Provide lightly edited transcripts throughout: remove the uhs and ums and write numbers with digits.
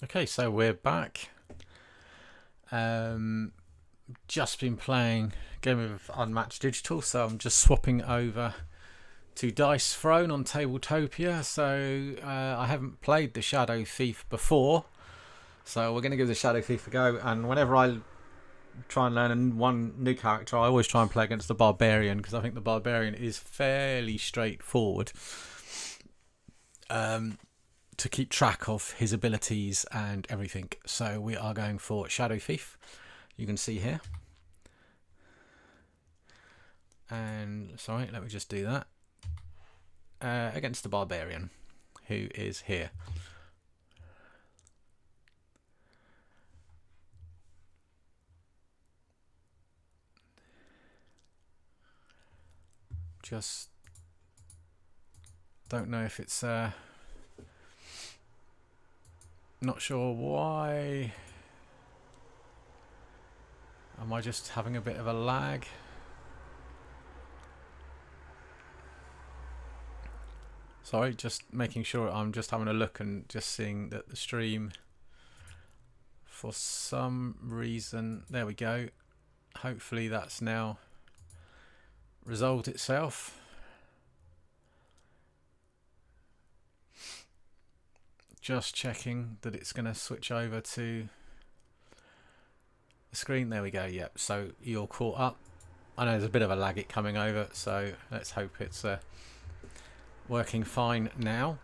Okay, so we're back. Just been playing a game of Unmatched Digital, so I'm just swapping over to Dice Throne on Tabletopia. So I haven't played the Shadow Thief before, so we're going to give the Shadow Thief a go. And whenever I try and learn one new character, I always try and play against the Barbarian because I think the Barbarian is fairly straightforward. To keep track of his abilities and everything. So we are going for Shadow Thief. You can see here. And sorry, let me just do that. Against the Barbarian, who is here. Just don't know if it's not sure why. Am I just having a bit of a lag? Sorry, just making sure. I'm just having a look and just seeing that the stream, for some reason, there we go. Hopefully that's now resolved itself. Just checking that it's going to switch over to the screen. There we go. Yep. So you're caught up. I know there's a bit of a lag it coming over, so let's hope it's working fine now.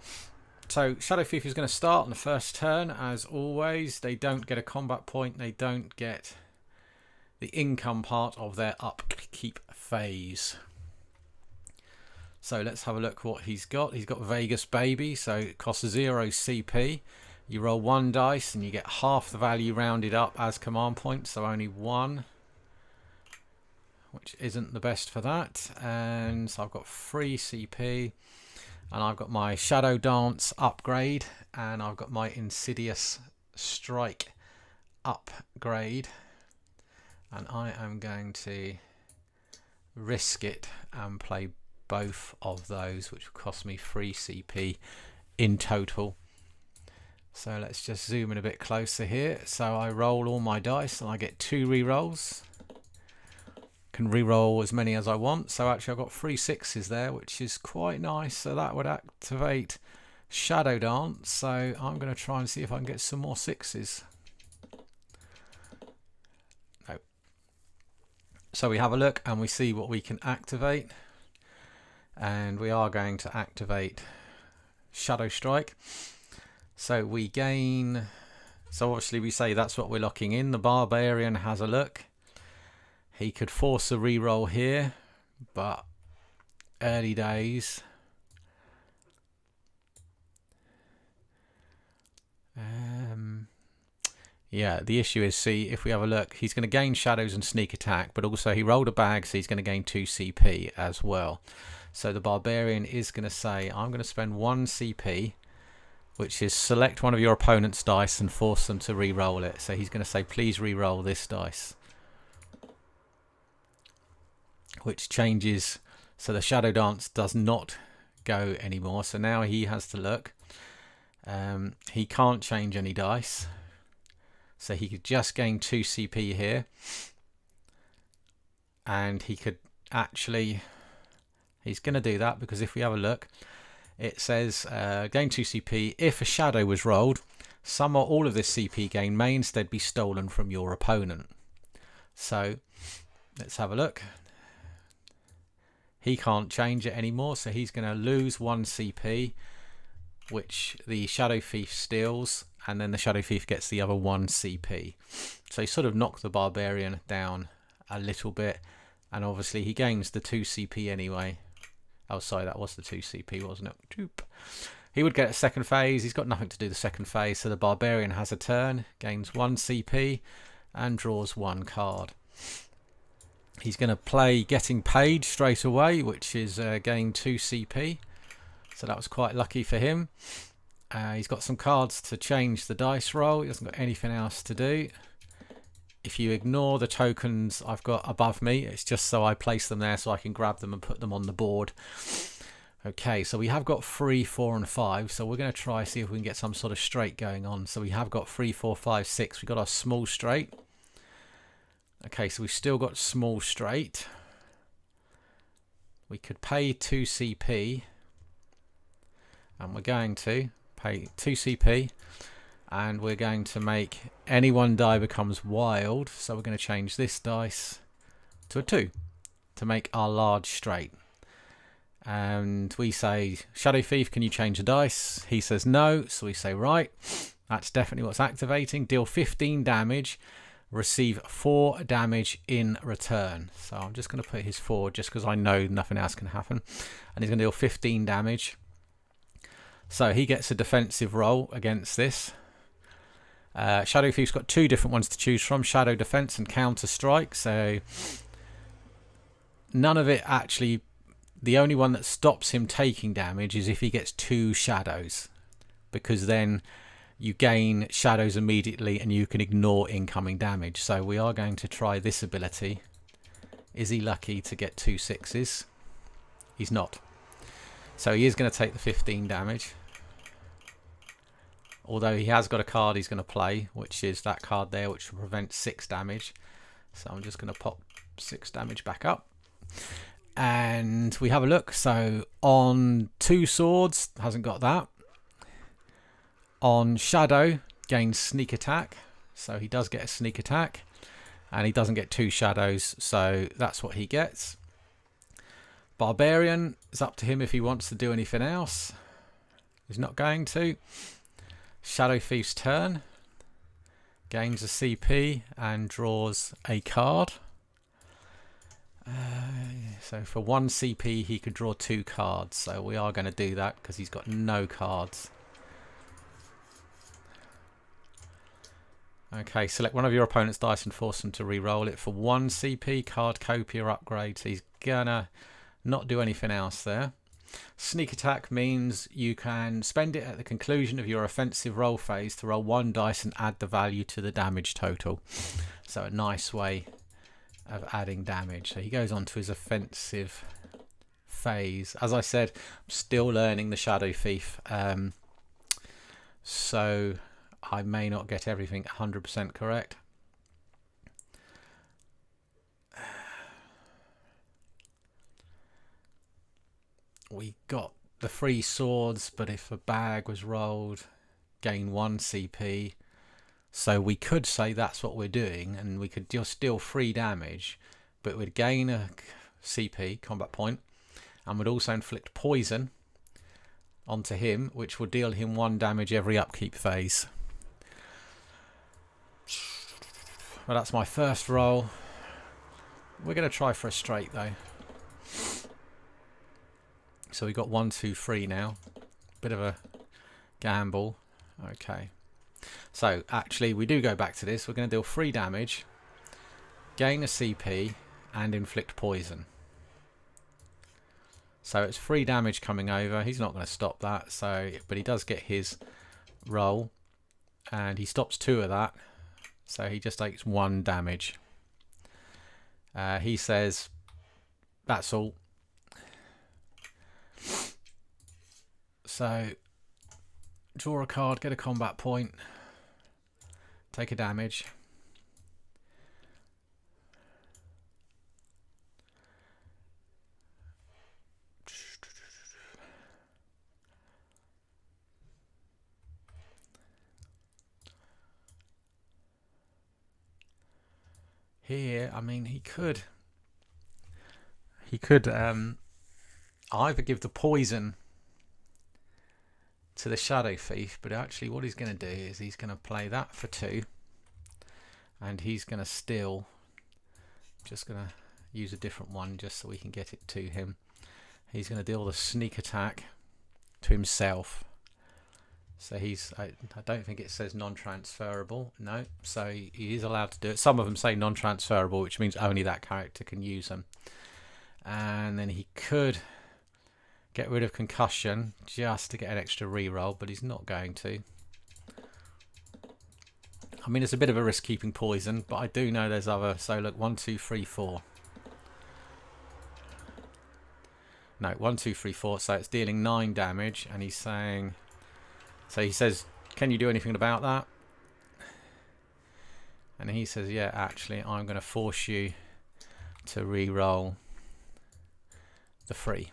So Shadow Thief is going to start on the first turn as always. They don't get a combat point. They don't get the income part of their upkeep phase. So let's have a look what he's got. He's got Vegas Baby, so it costs 0 CP. You roll 1 dice and you get half the value rounded up as command points, so only 1, which isn't the best for that. And so I've got 3 CP, and I've got my Shadow Dance upgrade, and I've got my Insidious Strike upgrade. And I am going to risk it and play both of those, which will cost me 3 CP in total. So let's just zoom in a bit closer here. So I roll all my dice and I get 2 re-rolls. Can re-roll as many as I want. So actually I've got 3 6s there, which is quite nice. So that would activate Shadow Dance. So I'm going to try and see if I can get some more 6s. No. So we have a look and we see what we can activate. And we are going to activate Shadow Strike. So we gain, so obviously we say that's what we're locking in. The Barbarian has a look. He could force a reroll here, but early days. Yeah, the issue is, see, if we have a look, he's going to gain shadows and sneak attack, but also he rolled a bag, so he's going to gain 2 CP as well. So the Barbarian is going to say, I'm going to spend 1 CP, which is select one of your opponent's dice and force them to re-roll it. So he's going to say, please re-roll this dice. Which changes, so the Shadow Dance does not go anymore. So now he has to look. He can't change any dice. So he could just gain 2 CP here. And he could actually... He's going to do that because if we have a look, it says gain 2 CP. If a shadow was rolled, some or all of this CP gain may instead be stolen from your opponent. So let's have a look. He can't change it anymore, so he's going to lose 1 CP, which the Shadow Thief steals, and then the Shadow Thief gets the other 1 CP. So he sort of knocked the Barbarian down a little bit, and obviously he gains the 2 CP anyway. Oh, sorry, that was the 2 CP, wasn't it? Doop. He would get a second phase. He's got nothing to do the second phase, so the Barbarian has a turn, gains 1 CP, and draws 1 card. He's going to play Getting Paid straight away, which is gain 2 CP. So that was quite lucky for him. He's got some cards to change the dice roll. He hasn't got anything else to do. If you ignore the tokens I've got above me, it's just so I place them there so I can grab them and put them on the board. Okay, so we have got 3, 4 and 5, so we're going to try see if we can get some sort of straight going on. So we have got 3, 4, 5, 6. We've got our small straight. Okay, so we've still got small straight. We could pay 2 CP, and we're going to pay 2 CP, and we're going to make any one die becomes wild. So we're going to change this dice to a 2 to make our large straight. And we say, Shadow Thief, can you change the dice? He says no, so we say right, that's definitely what's activating. Deal 15 damage, receive 4 damage in return. So I'm just going to put his 4 just because I know nothing else can happen. And he's going to deal 15 damage. So he gets a defensive roll against this. Shadow Thief's got 2 different ones to choose from, Shadow Defense and Counter Strike. So none of it actually... The only one that stops him taking damage is if he gets 2 shadows, because then you gain shadows immediately and you can ignore incoming damage. So we are going to try this ability. Is he lucky to get 2 6s? He's not. So he is going to take the 15 damage. Although he has got a card he's going to play, which is that card there, which will prevent 6 damage. So I'm just going to pop 6 damage back up. And we have a look. So on 2 swords, hasn't got that. On shadow, gains sneak attack. So he does get a sneak attack. And he doesn't get 2 shadows. So that's what he gets. Barbarian, it's up to him if he wants to do anything else. He's not going to. Shadow Thief's turn. Gains a CP and draws a card. So for 1 CP he could draw 2 cards, so we are going to do that because he's got no cards. Okay, select one of your opponent's dice and force them to re-roll it for 1 CP, card copy or upgrade. So he's gonna not do anything else there. Sneak attack means you can spend it at the conclusion of your offensive roll phase to roll 1 dice and add the value to the damage total. So a nice way of adding damage. So he goes on to his offensive phase. As I said, I'm still learning the Shadow Thief, so I may not get everything 100% correct. We got the 3 swords, but if a bag was rolled, gain 1 CP. So we could say that's what we're doing, and we could just deal 3 damage, but we'd gain a CP, combat point, and would also inflict poison onto him, which will deal him 1 damage every upkeep phase. Well, that's my first roll. We're going to try for a straight though. So we got 1, 2, 3 now. Bit of a gamble. Okay. So actually we do go back to this. We're going to deal 3 damage, gain a CP and inflict poison. So it's 3 damage coming over. He's not going to stop that, so but he does get his roll and he stops 2 of that, so he just takes 1 damage. He says that's all. So draw a card, get a combat point, take a damage. Here, I mean, he could either give the poison to the Shadow Thief, but actually what he's going to do is he's going to play that for 2, and he's going to still just going to use a different one just so we can get it to him. He's going to deal the sneak attack to himself. So he's, I don't think it says non-transferable, no, so he is allowed to do it. Some of them say non-transferable, which means only that character can use them. And then he could get rid of concussion just to get an extra reroll, but he's not going to. I mean, it's a bit of a risk keeping poison, but I do know there's other. So look, 1, 2, 3, 4. No, 1, 2, 3, 4. So it's dealing 9 damage, and he's saying. So he says, "Can you do anything about that?" And he says, "Yeah, actually, I'm going to force you to re-roll the 3."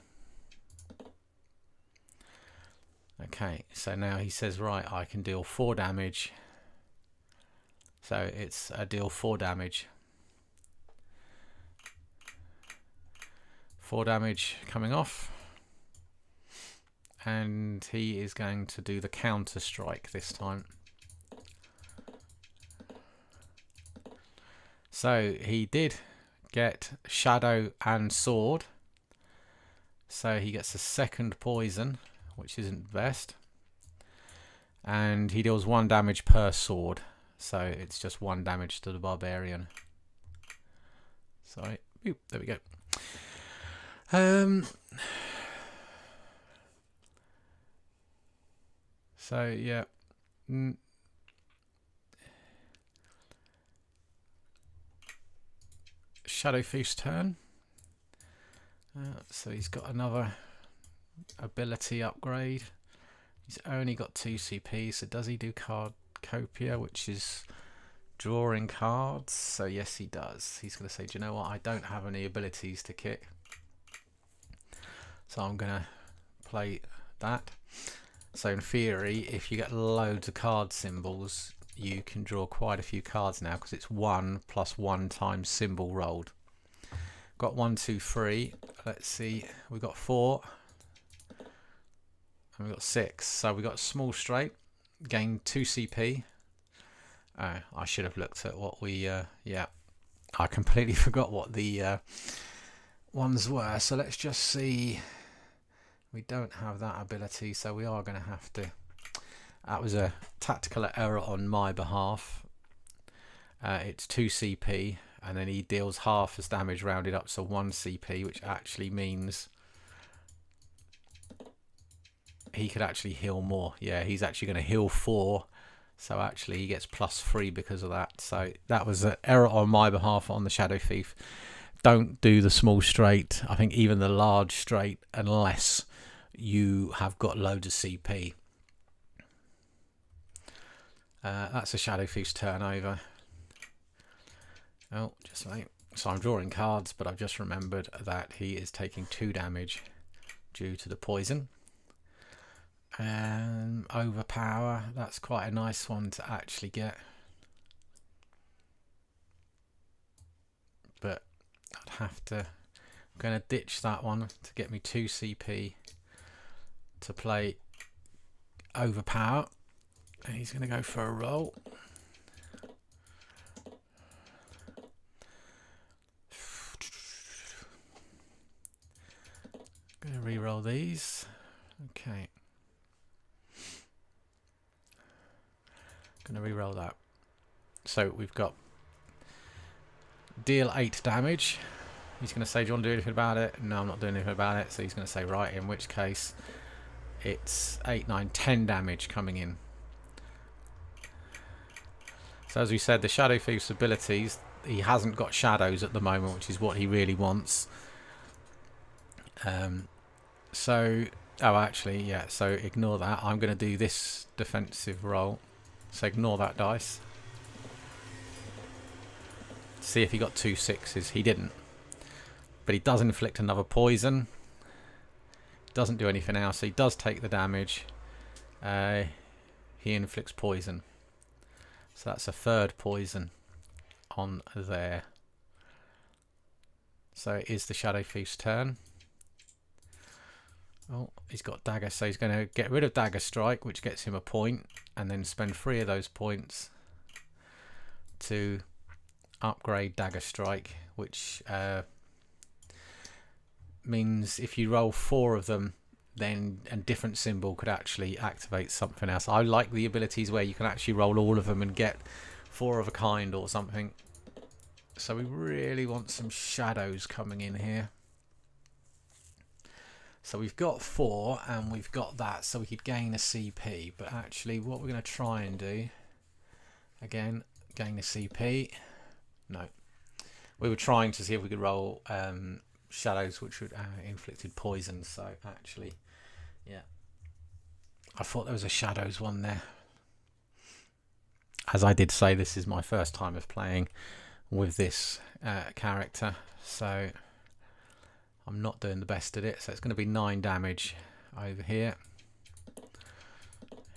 Okay, so now he says, right, I can deal 4 damage. So it's a deal 4 damage. 4 damage coming off. And he is going to do the counter strike this time. So he did get shadow and sword. So he gets a second poison, which isn't the best. And he deals 1 damage per sword. So it's just 1 damage to the barbarian. Sorry. Oop, there we go. So yeah. Shadow Thief's turn. So he's got another ability upgrade. He's only got 2 CP, so does he do card copia, which is drawing cards? So yes, he does. He's going to say, do you know what, I don't have any abilities to kick, so I'm going to play that. So in theory, if you get loads of card symbols, you can draw quite a few cards now, because it's 1 + 1 times symbol rolled. Got 1, 2, 3. Let's see, we got 4. And we got 6. So we got small straight. Gained 2 CP. I should have looked at what we... yeah, I completely forgot what the ones were. So let's just see. We don't have that ability, so we are going to have to... That was a tactical error on my behalf. It's 2 CP, and then he deals half as damage rounded up, so 1 CP, which actually means he could actually heal more. Yeah, he's actually going to heal 4, so actually he gets +3 because of that. So that was an error on my behalf on the Shadow Thief. Don't do the small straight. I think even the large straight, unless you have got loads of CP. That's a Shadow Thief's turn over. Oh, just wait. So I'm drawing cards, but I've just remembered that he is taking 2 damage due to the poison. Overpower, that's quite a nice one to actually get. But I'd have to... I'm going to ditch that one to get me 2 CP to play overpower. And he's going to go for a roll. Going to re-roll these. Okay. Going to re-roll that. So we've got deal 8 damage. He's going to say, do you want to do anything about it? No, I'm not doing anything about it. So he's going to say, right, in which case it's 8, 9, 10 damage coming in. So as we said, the Shadow Thief's abilities, he hasn't got shadows at the moment, which is what he really wants. So, oh actually, yeah, so ignore that. I'm going to do this defensive roll. So ignore that dice. See if he got 2 6s. He didn't. But he does inflict another poison. Doesn't do anything else. So he does take the damage. He inflicts poison. So that's a 3rd poison on there. So it is the Shadow Thief's turn. Oh, he's got dagger, so he's going to get rid of dagger strike, which gets him a point, and then spend 3 of those points to upgrade dagger strike, which means if you roll 4 of them, then a different symbol could actually activate something else. I like the abilities where you can actually roll all of them and get 4 of a kind or something. So we really want some shadows coming in here. So we've got 4 and we've got that, so we could gain a CP. But actually what we're going to try and do, again, gain a CP. No. We were trying to see if we could roll shadows which would inflicted poison. So actually, yeah, I thought there was a shadows one there. As I did say, this is my first time of playing with this character, so I'm not doing the best at it. So it's going to be 9 damage over here.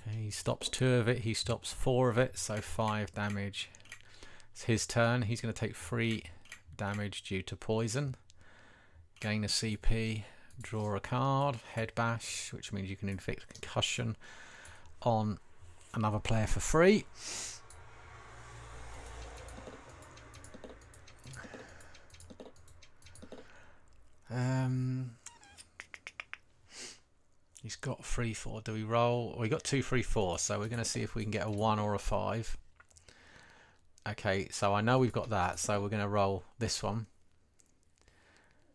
He stops 2 of it, he stops 4 of it, so 5 damage. It's his turn. He's going to take 3 damage due to poison. Gain a CP, draw a card, head bash, which means you can inflict concussion on another player for free. He's got 3-4. Do we roll? We got 2-3-4, so we're going to see if we can get a 1 or a 5. Okay, so I know we've got that, so we're going to roll this one.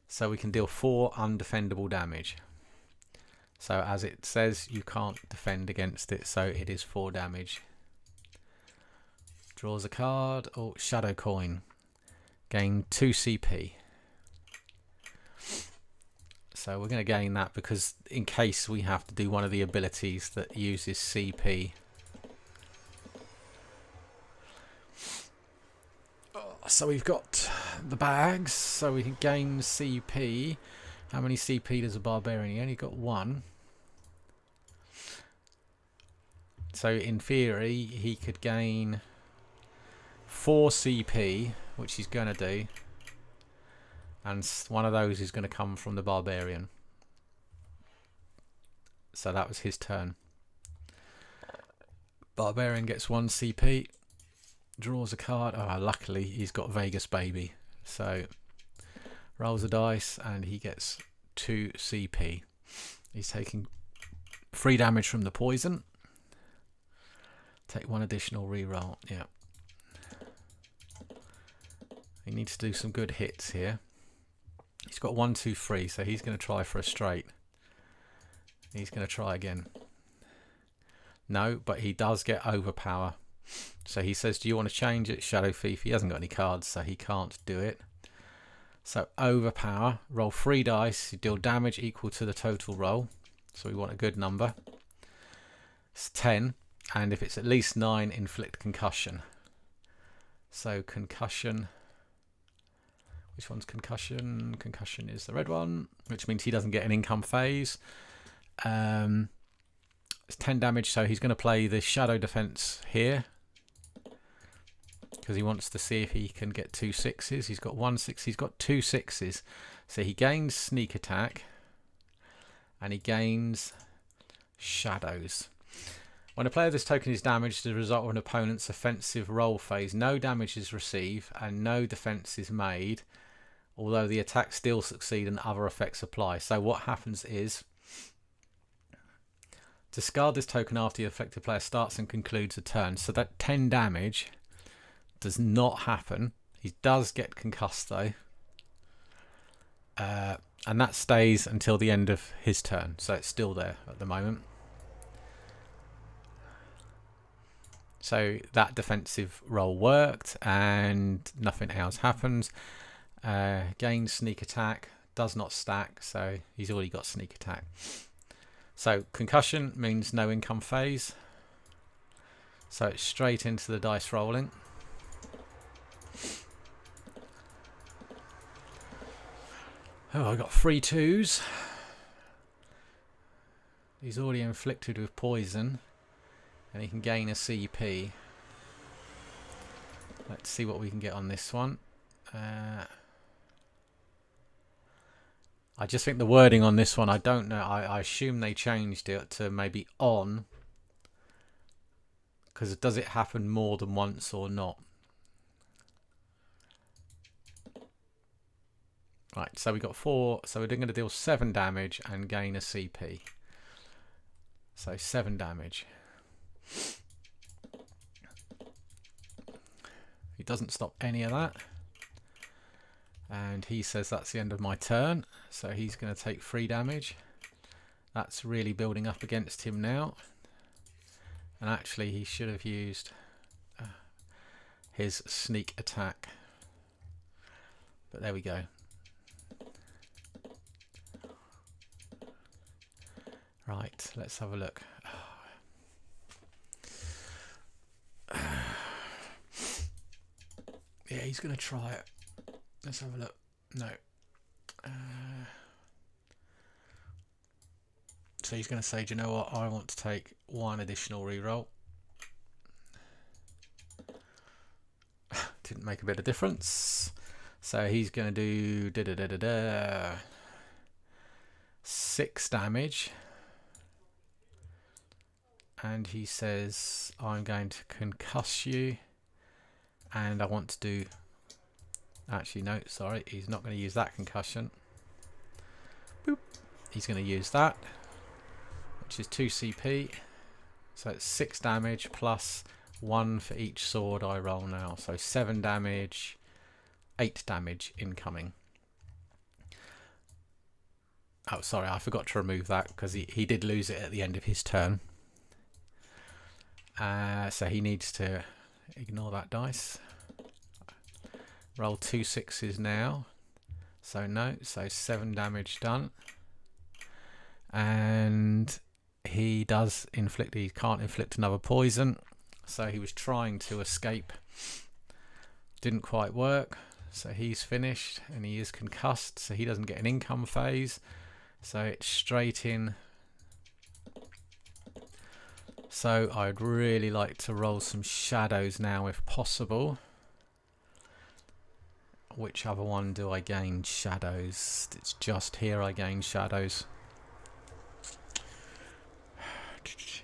So we can deal 4 undefendable damage. So as it says, you can't defend against it, so it is 4 damage. Draws a card. Oh, Shadow Coin. Gain 2 CP. So we're going to gain that because in case we have to do one of the abilities that uses CP. So we've got the bags, so we can gain CP. How many CP does a Barbarian? He only got 1. So in theory, he could gain 4 CP, which he's going to do. And one of those is going to come from the Barbarian. So that was his turn. Barbarian gets 1 CP. Draws a card. Oh, luckily he's got Vegas Baby. So rolls a dice and he gets 2 CP. He's taking 3 damage from the poison. Take 1 additional reroll. Yeah. He needs to do some good hits here. He's got 1, 2, 3, so he's going to try for a straight. He's going to try again. No, but he does get overpower. So he says, do you want to change it? Shadow Thief. He hasn't got any cards, so he can't do it. So overpower. Roll 3 dice. You deal damage equal to the total roll. So we want a good number. It's 10. And if it's at least 9, inflict concussion. So concussion. Which one's concussion? Concussion is the red one, which means he doesn't get an income phase. It's 10 damage, so he's going to play the shadow defense here because he wants to see if he can get 2 6s. He's got 1 6. He's got 2 6s, so he gains sneak attack and he gains shadows. When a player of this token is damaged as a result of an opponent's offensive roll phase, no damage is received and no defense is made, although the attacks still succeed and other effects apply. So what happens is, discard this token after the affected player starts and concludes a turn. So that 10 damage does not happen. He does get concussed though. And that stays until the end of his turn. So it's still there at the moment. So that defensive roll worked and nothing else happens. Gains sneak attack, does not stack, so he's already got sneak attack. So concussion means no income phase. So it's straight into the dice rolling. Oh, I got 3 2s. He's already inflicted with poison. And he can gain a CP. Let's see what we can get on this one. I just think the wording on this one, I don't know. I assume they changed it to maybe on. Because does it happen more than once or not? Right, so we got 4. So we're going to deal 7 damage and gain a CP. So 7 damage. He doesn't stop any of that. And he says that's the end of my turn. So he's going to take 3 damage. That's really building up against him now. And actually he should have used his sneak attack. But there we go. Right, let's have a look. Yeah, he's going to try it. Let's have a look. No. So he's going to say, do you know what? I want to take one additional reroll. Didn't make a bit of difference. So he's going to do 6 damage. And he says, I'm going to concuss you. And I want to do... Actually, no, sorry. He's not going to use that concussion. Boop. He's going to use that, which is 2 CP. So it's 6 damage plus 1 for each sword I roll now. So 7 damage, 8 damage incoming. Oh, sorry, I forgot to remove that because he did lose it at the end of his turn. So he needs to ignore that dice. Roll 2 6s now. So no, so 7 damage done. And he does inflict, he can't inflict another poison. So he was trying to escape. Didn't quite work. So he's finished and he is concussed. So he doesn't get an income phase. So it's straight in. So I'd really like to roll some shadows now if possible. Which other one do I gain shadows? It's just here I gain shadows.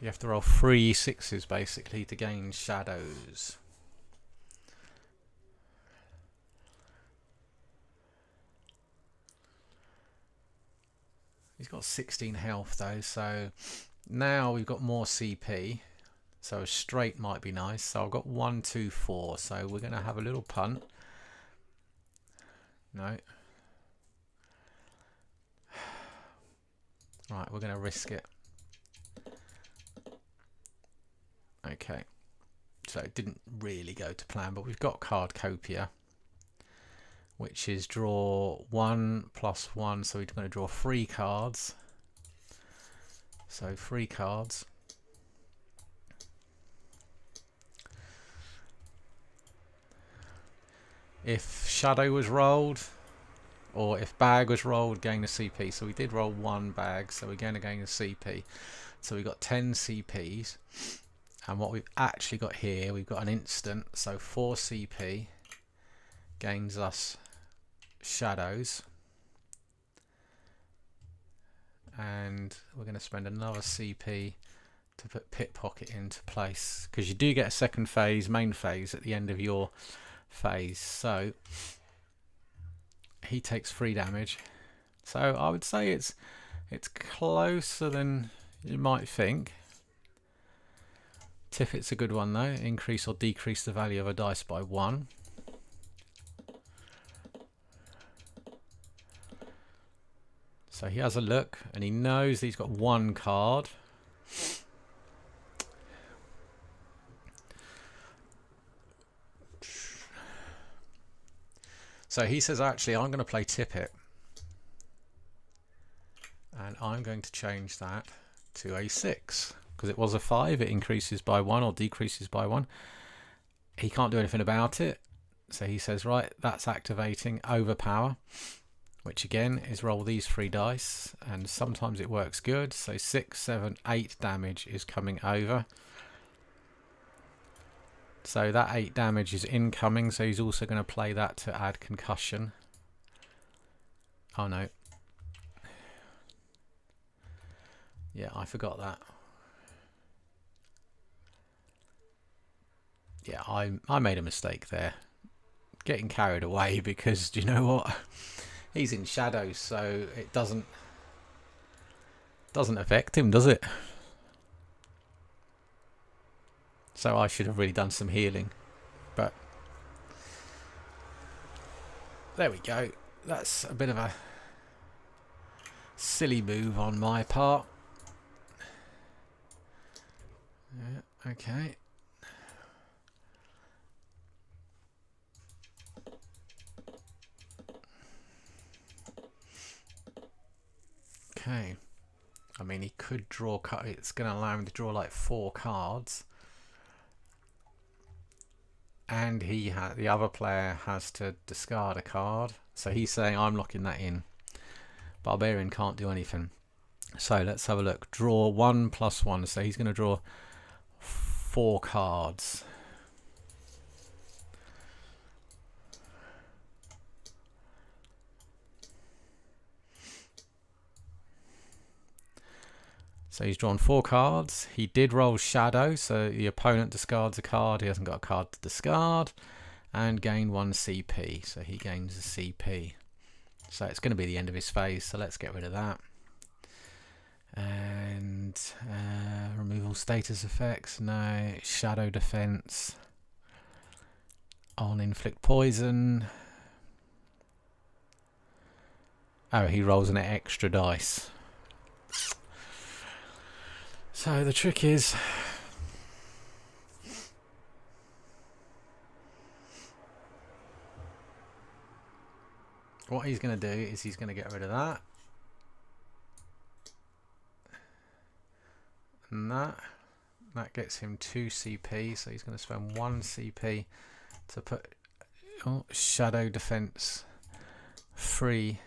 You have to roll 3 6s basically to gain shadows. He's got 16 health though, so now we've got more CP. So a straight might be nice. So I've got 1 2 4. So we're going to have a little punt. No. Right, we're going to risk it. Okay. So it didn't really go to plan, but we've got card copia, which is draw 1 plus 1. So we're going to draw 3 cards. So 3 cards. If shadow was rolled, or if bag was rolled, gain a CP. So we did roll 1 bag, so we're going to gain a CP. So we got 10 CPs. And what we've actually got here, we've got an instant. So 4 CP gains us shadows. And we're going to spend another CP to put pickpocket into place. Because you do get a second phase, main phase, at the end of your phase. So he takes 3 damage. So I would say it's closer than you might think. Tiffet's a good one though. Increase or decrease the value of a dice by 1. So he has a look and he knows that he's got 1 card. So he says, actually, I'm going to play Tippet. And I'm going to change that to a 6. Because it was a 5, it increases by 1 or decreases by 1. He can't do anything about it. So he says, right, that's activating overpower. Which again is roll these 3 dice. And sometimes it works good. So 6, 7, 8 damage is coming over. So that 8 damage is incoming, so he's also going to play that to add concussion. Oh no. Yeah, I forgot that. Yeah, I made a mistake there. Getting carried away because, do you know what? He's in shadows, so it doesn't affect him, does it? So I should have really done some healing, but there we go. That's a bit of a silly move on my part. Yeah, okay. Okay. I mean, he could draw. It's going to allow him to draw like 4 cards, and the other player has to discard a card. So he's saying I'm locking that in. Barbarian can't do anything. So let's have a look. Draw 1 + 1. So he's going to draw 4 cards. So he's drawn 4 cards. He did roll Shadow, so the opponent discards a card. He hasn't got a card to discard, and gain 1 CP. So he gains a CP. So it's going to be the end of his phase. So let's get rid of that. And removal status effects. No. Shadow defense. On inflict poison. Oh, he rolls an extra dice. So the trick is, what he's going to do is he's going to get rid of that and that. That gets him 2 CP, so he's going to spend 1 CP to put Shadow Defense free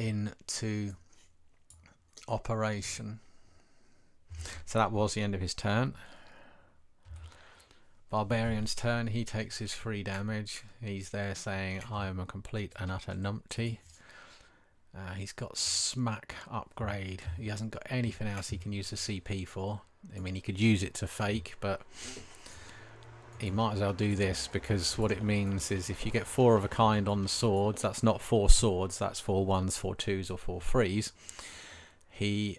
into operation. So that was the end of his turn. Barbarian's turn. He takes his 3 damage. He's there saying I am a complete and utter numpty. He's got smack upgrade. He hasn't got anything else he can use the CP for. I mean, he could use it to fake, but he might as well do this, because what it means is if you get 4 of a kind on the swords, that's not 4 swords, that's 4 1s, 4 2s, or 4 3s. He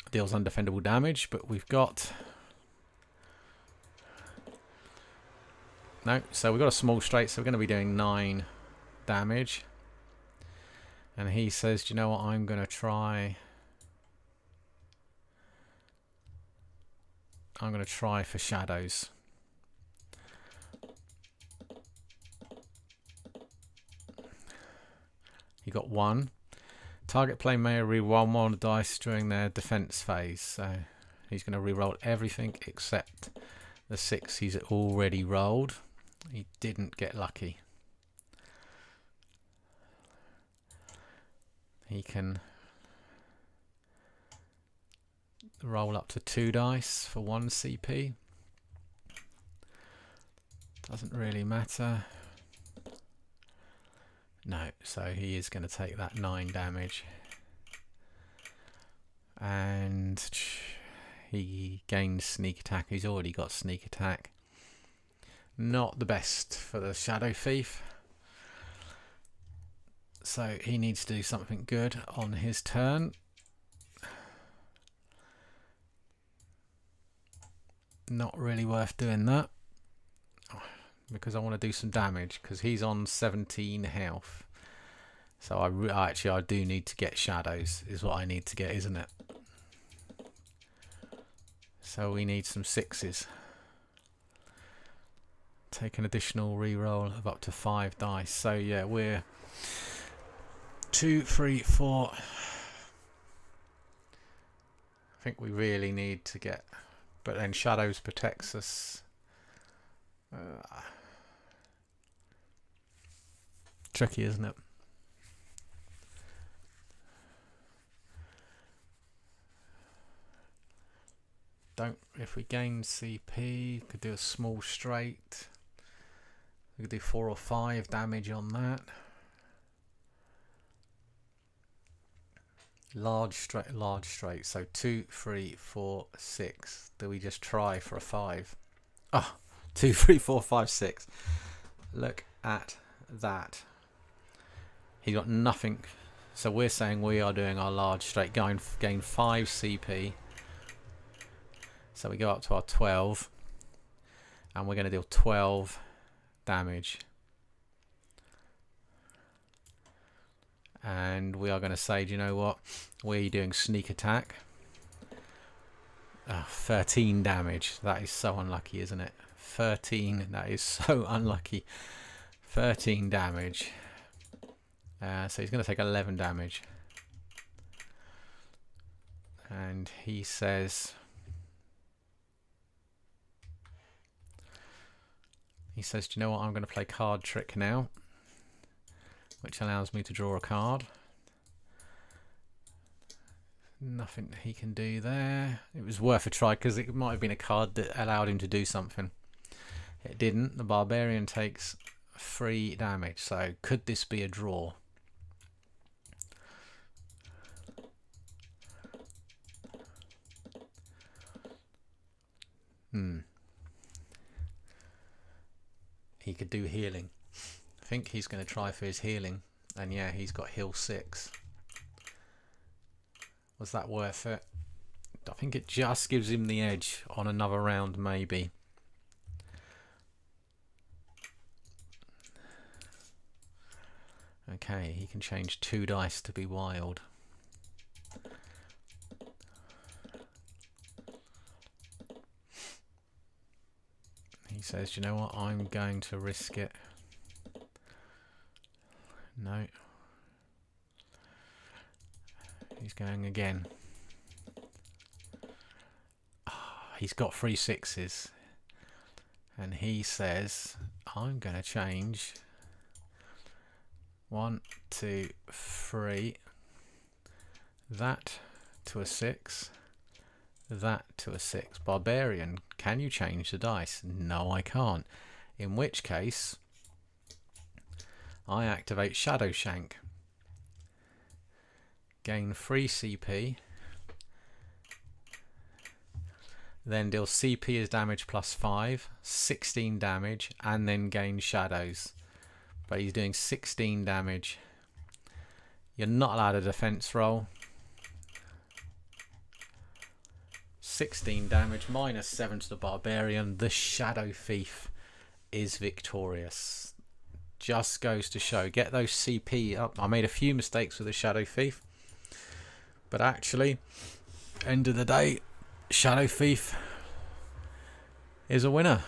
deals undefendable damage, but we've got no, so we've got a small straight, so we're going to be doing 9 damage. And he says, do you know what, I'm going to try for shadows. He got 1. Target player may re-roll 1 dice during their defense phase. So he's going to re-roll everything except the 6 he's already rolled. He didn't get lucky. He can roll up to 2 dice for 1 CP. Doesn't really matter. No, so he is going to take that 9 damage. And he gains sneak attack. He's already got sneak attack. Not the best for the Shadow Thief. So he needs to do something good on his turn. Not really worth doing that, because I want to do some damage, because he's on 17 health. So I do need to get shadows, is what I need to get, isn't it? So we need some 6s. Take an additional reroll of up to 5 dice. So yeah, we're 2, 3, 4. I think we really need to get, but then shadows protects us. Tricky, isn't it? If we gain CP, could do a small straight. We could do 4 or 5 damage on that. Large straight. So 2, 3, 4, 6. Do we just try for a 5? Ah, 2, 3, 4, 5, 6. Look at that. He got nothing. So we're saying we are doing our large straight. Gain 5 CP. So we go up to our 12. And we're going to deal 12 damage. And we are going to say, do you know what? We're doing sneak attack. 13 damage. That is so unlucky, isn't it? 13. That is so unlucky. 13 damage. So he's going to take 11 damage. And he says... do you know what, I'm going to play card trick now, which allows me to draw a card. Nothing he can do there. It was worth a try because it might have been a card that allowed him to do something. It didn't. The Barbarian takes 3 damage. So could this be a draw? He could do healing. I think he's going to try for his healing. And yeah, he's got heal 6. Was that worth it? I think it just gives him the edge on another round, maybe. Okay, he can change 2 dice to be wild. He says, you know what, I'm going to risk it. No. He's going again. Oh, he's got 3 6s. And he says, I'm going to change 1, 2, 3. That to a 6. That to a 6. Barbarian, can you change the dice? No, I can't. In which case, I activate Shadow Shank. Gain 3 CP. Then deal CP as damage plus 5. 16 damage. And then gain shadows. But he's doing 16 damage. You're not allowed a defense roll. 16 damage, minus 7 to the Barbarian. The Shadow Thief is victorious. Just goes to show, get those CP up. I made a few mistakes with the Shadow Thief, but actually, end of the day, Shadow Thief is a winner.